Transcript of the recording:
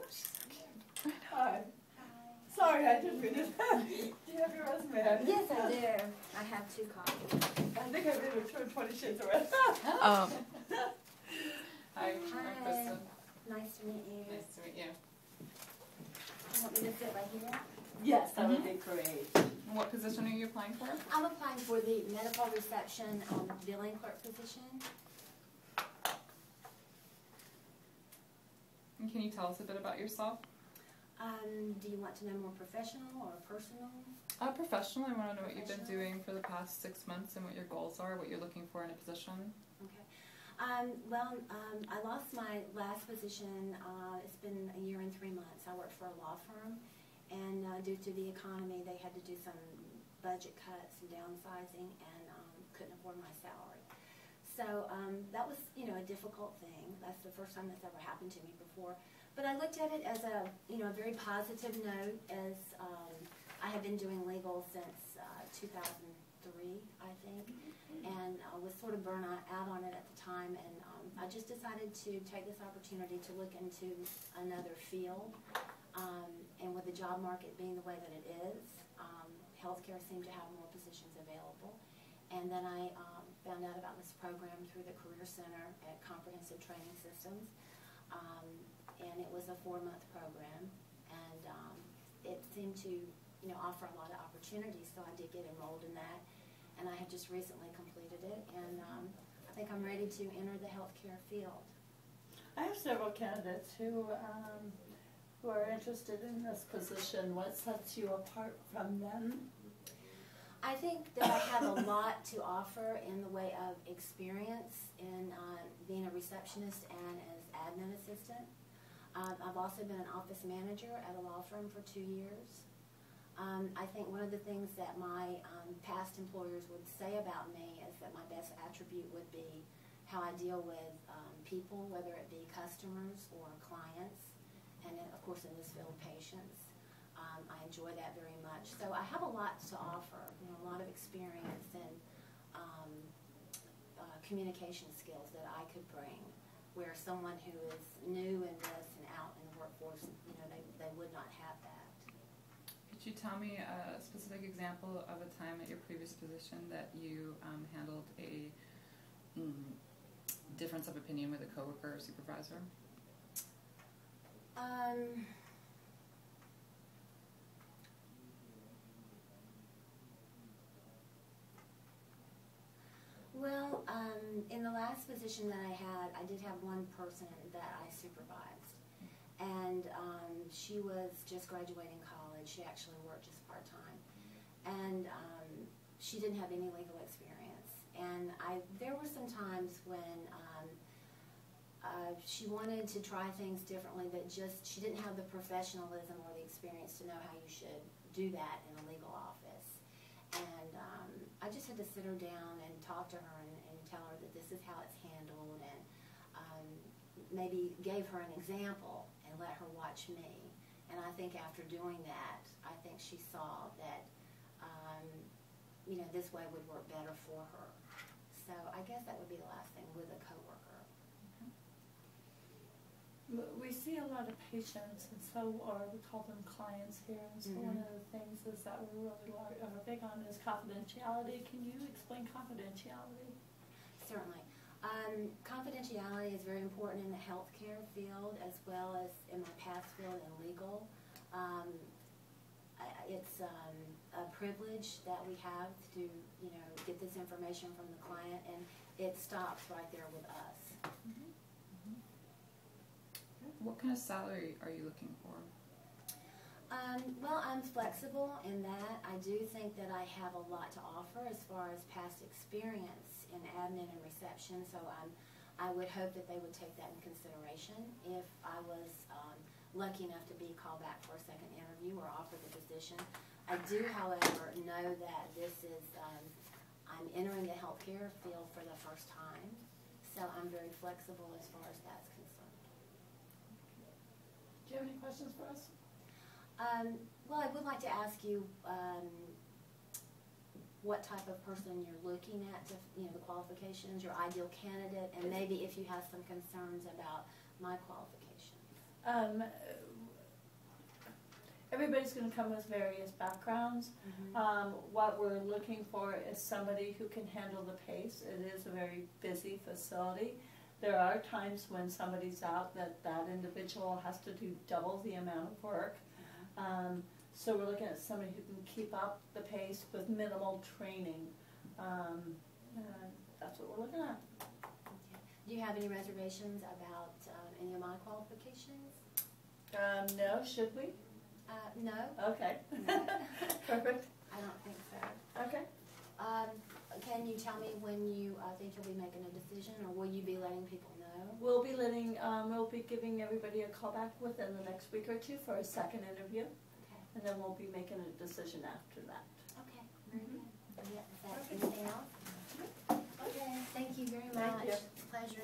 she's so cute. Hi. Sorry, I didn't read it. Do you have your resume? Yes, I do. I have 2 copies. I think I've been returned 20 shades of red. Hi, Hi. I'm Kristen. Nice to meet you. Nice to meet you. You want me to sit right here? Yes, that would be great. And what position are you applying for? I'm applying for the medical reception billing clerk position. And can you tell us a bit about yourself? Do you want to know more professional or personal? Professional, I want to know what you've been doing for the past 6 months and what your goals are, what you're looking for in a position. Okay. I lost my last position. It's been a year and 3 months. I worked for a law firm, and due to the economy, they had to do some budget cuts and downsizing, and couldn't afford my salary. So that was, a difficult thing. That's the first time that's ever happened to me before. But I looked at it as a, a very positive note, as I have been doing legal since 2003, I think, and I was sort of burnt out on it at the time, and I just decided to take this opportunity to look into another field, and with the job market being the way that it is, healthcare seemed to have more positions available, and then I found out about this program through the Career Center at Comprehensive Training Systems, and it was a 4-month program, and it seemed to offer a lot of opportunities, so I did get enrolled in that, and I have just recently completed it, and I think I'm ready to enter the healthcare field. I have several candidates who are interested in this position. What sets you apart from them? I think that I have a lot to offer in the way of experience in being a receptionist and as admin assistant. I've also been an office manager at a law firm for 2 years. I think one of the things that my past employers would say about me is that my best attribute would be how I deal with people, whether it be customers or clients, and of course in this field, patients. I enjoy that very much. So I have a lot to offer, a lot of experience and communication skills that I could bring, where someone who is new in this and out in the workforce, they would not have that. Could you tell me a specific example of a time at your previous position that you handled a difference of opinion with a coworker or supervisor? Well, in the last position that I did have one person that I supervised, and she was just graduating college. She actually worked just part-time, and she didn't have any legal experience. And there were some times when she wanted to try things differently, but she didn't have the professionalism or the experience to know how you should do that in a legal office. And I just had to sit her down and talk to her and tell her that this is how it's handled, and maybe gave her an example and let her watch me. And I think after doing that, I think she saw that this way would work better for her. So I guess that would be the last thing with a coworker. We see a lot of patients, and we call them clients here, and so one of the things is that we're really are big on is confidentiality. Can you explain confidentiality? Certainly. Confidentiality is very important in the healthcare field as well as in my past field in legal. It's a privilege that we have to, get this information from the client, and it stops right there with us. What kind of salary are you looking for? Well, I'm flexible in that. I do think that I have a lot to offer as far as past experience in admin and reception, so I would hope that they would take that in consideration if I was lucky enough to be called back for a second interview or offered the position. I do, however, know that this is, I'm entering the healthcare field for the first time, so I'm very flexible as far as that's concerned. Do you have any questions for us? Well, I would like to ask you what type of person you're looking at, the qualifications, your ideal candidate, and maybe if you have some concerns about my qualifications. everybody's going to come with various backgrounds. What we're looking for is somebody who can handle the pace. It is a very busy facility. There are times when somebody's out that individual has to do double the amount of work. So we're looking at somebody who can keep up the pace with minimal training. That's what we're looking at. Do you have any reservations about any of my qualifications? No, should we? No. Okay. No. Perfect. I don't think so. Okay. Can you tell me when you think you'll be making a decision, or will you be letting people know? We'll be giving everybody a call back within the next week or two for a second interview, Okay. and then we'll be making a decision after that. Okay. Very good. Yeah, is that anything else? Okay. Thank you very much. Thank you. Pleasure.